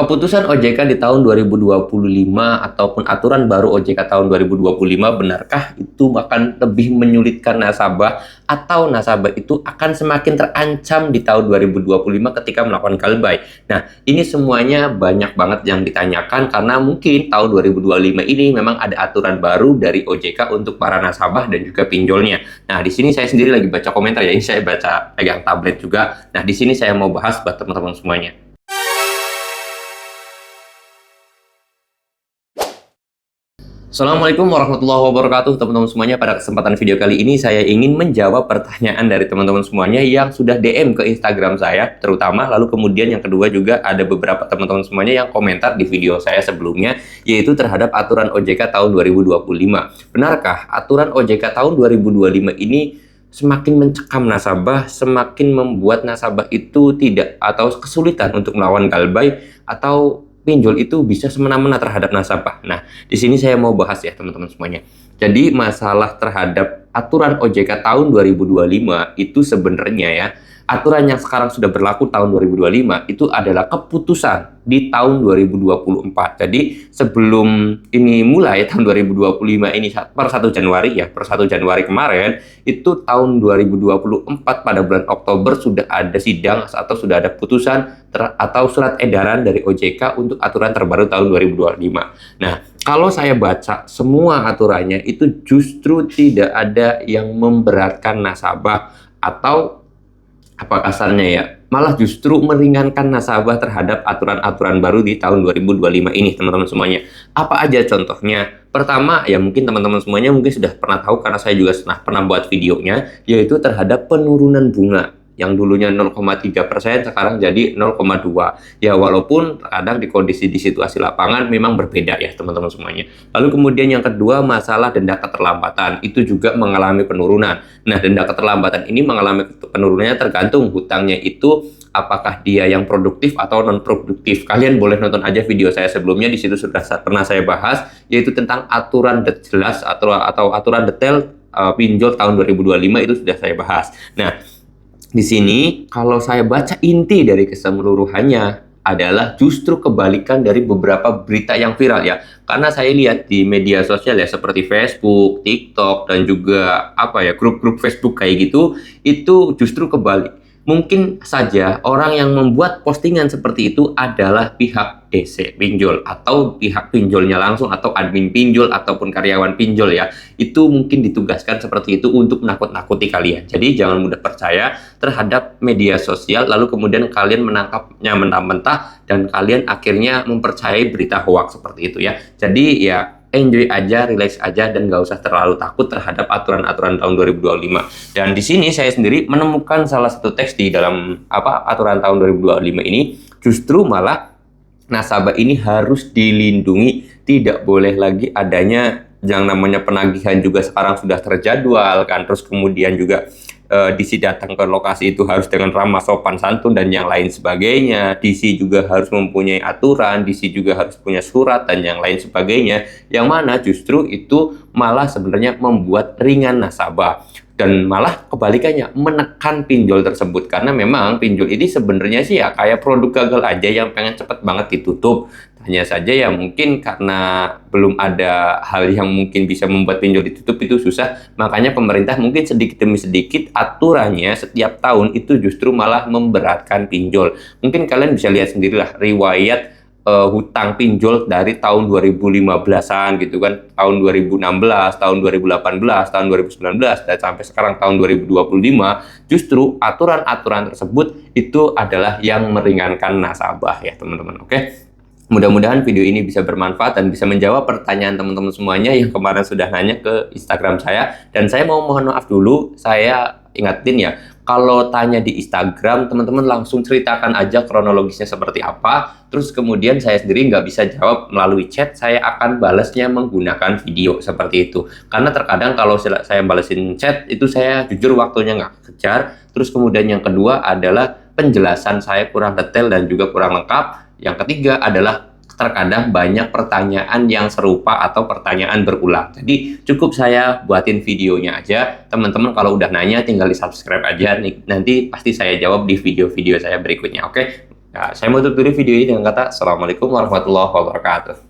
Keputusan OJK di tahun 2025 ataupun aturan baru OJK tahun 2025, benarkah itu akan lebih menyulitkan nasabah atau nasabah itu akan semakin terancam di tahun 2025 ketika melakukan galbay? Nah, ini semuanya banyak banget yang ditanyakan karena mungkin tahun 2025 ini memang ada aturan baru dari OJK untuk para nasabah dan juga pinjolnya. Nah, di sini saya sendiri lagi baca komentar ya, ini saya baca pegang tablet juga. Nah, di sini saya mau bahas buat teman-teman semuanya. Assalamualaikum warahmatullahi wabarakatuh teman-teman semuanya. Pada kesempatan video kali ini saya ingin menjawab pertanyaan dari teman-teman semuanya yang sudah DM ke Instagram saya terutama. Lalu kemudian yang kedua juga ada beberapa teman-teman semuanya yang komentar di video saya sebelumnya, yaitu terhadap aturan OJK tahun 2025. Benarkah aturan OJK tahun 2025 ini semakin mencekam nasabah, semakin membuat nasabah itu tidak atau kesulitan untuk melawan galbay atau pinjol itu bisa semena-mena terhadap nasabah? Nah, di sini saya mau bahas ya teman-teman semuanya. Jadi masalah terhadap aturan OJK tahun 2025 itu sebenarnya ya, aturan yang sekarang sudah berlaku tahun 2025 itu adalah keputusan di tahun 2024. Jadi sebelum ini mulai tahun 2025 ini per 1 Januari ya, per 1 Januari kemarin itu tahun 2024 pada bulan Oktober sudah ada sidang atau sudah ada putusan atau surat edaran dari OJK untuk aturan terbaru tahun 2025. Nah, kalau saya baca semua aturannya itu justru tidak ada yang memberatkan nasabah atau apa kasarnya ya, malah justru meringankan nasabah terhadap aturan-aturan baru di tahun 2025 ini teman-teman semuanya. Apa aja contohnya? Pertama ya mungkin teman-teman semuanya mungkin sudah pernah tahu karena saya juga pernah buat videonya, yaitu terhadap penurunan bunga yang dulunya 0,3% sekarang jadi 0,2. Ya walaupun kadang di kondisi di situasi lapangan memang berbeda ya teman-teman semuanya. Lalu kemudian yang kedua masalah denda keterlambatan itu juga mengalami penurunan. Nah, denda keterlambatan ini mengalami penurunannya tergantung hutangnya itu apakah dia yang produktif atau non produktif. Kalian boleh nonton aja video saya sebelumnya, di situ sudah pernah saya bahas yaitu tentang aturan jelas atau aturan detail pinjol tahun 2025 itu sudah saya bahas. Nah, di sini kalau saya baca inti dari keseluruhannya adalah justru kebalikan dari beberapa berita yang viral ya. Karena saya lihat di media sosial ya seperti Facebook, TikTok dan juga apa ya grup-grup Facebook kayak gitu, itu justru kebalik. Mungkin saja orang yang membuat postingan seperti itu adalah pihak DC pinjol atau pihak pinjolnya langsung atau admin pinjol ataupun karyawan pinjol ya. Itu mungkin ditugaskan seperti itu untuk menakut-nakuti kalian. Jadi jangan mudah percaya terhadap media sosial lalu kemudian kalian menangkapnya mentah-mentah dan kalian akhirnya mempercayai berita hoax seperti itu ya. Jadi ya enjoy aja, relax aja, dan nggak usah terlalu takut terhadap aturan-aturan tahun 2025. Dan di sini saya sendiri menemukan salah satu teks di dalam aturan tahun 2025 ini, justru malah nasabah ini harus dilindungi, tidak boleh lagi adanya yang namanya penagihan juga sekarang sudah terjadwal kan, terus kemudian juga DC datang ke lokasi itu harus dengan ramah sopan santun dan yang lain sebagainya. DC juga harus mempunyai aturan, DC juga harus punya surat dan yang lain sebagainya, yang mana justru itu malah sebenarnya membuat ringan nasabah dan malah kebalikannya menekan pinjol tersebut. Karena memang pinjol ini sebenarnya sih ya kayak produk gagal aja yang pengen cepet banget ditutup. Hanya saja ya mungkin karena belum ada hal yang mungkin bisa membuat pinjol ditutup itu susah, makanya pemerintah mungkin sedikit demi sedikit aturannya setiap tahun itu justru malah memberatkan pinjol. Mungkin kalian bisa lihat sendirilah riwayat hutang pinjol dari tahun 2015-an gitu kan, tahun 2016, tahun 2018, tahun 2019 dan sampai sekarang tahun 2025, justru aturan-aturan tersebut itu adalah yang meringankan nasabah ya teman-teman. Oke. Mudah-mudahan video ini bisa bermanfaat dan bisa menjawab pertanyaan teman-teman semuanya yang kemarin sudah nanya ke Instagram saya. Dan saya mau mohon maaf dulu, saya ingatin ya, kalau tanya di Instagram, teman-teman langsung ceritakan aja kronologisnya seperti apa. Terus kemudian saya sendiri nggak bisa jawab melalui chat, saya akan balasnya menggunakan video seperti itu. Karena terkadang kalau saya balesin chat, itu saya jujur waktunya nggak kejar. Terus kemudian yang kedua adalah penjelasan saya kurang detail dan juga kurang lengkap. Yang ketiga adalah terkadang banyak pertanyaan yang serupa atau pertanyaan berulang. Jadi cukup saya buatin videonya aja. Teman-teman kalau udah nanya tinggal di subscribe aja. Nanti pasti saya jawab di video-video saya berikutnya. Oke? Nah, saya mau tutup dulu video ini dengan kata Assalamualaikum warahmatullahi wabarakatuh.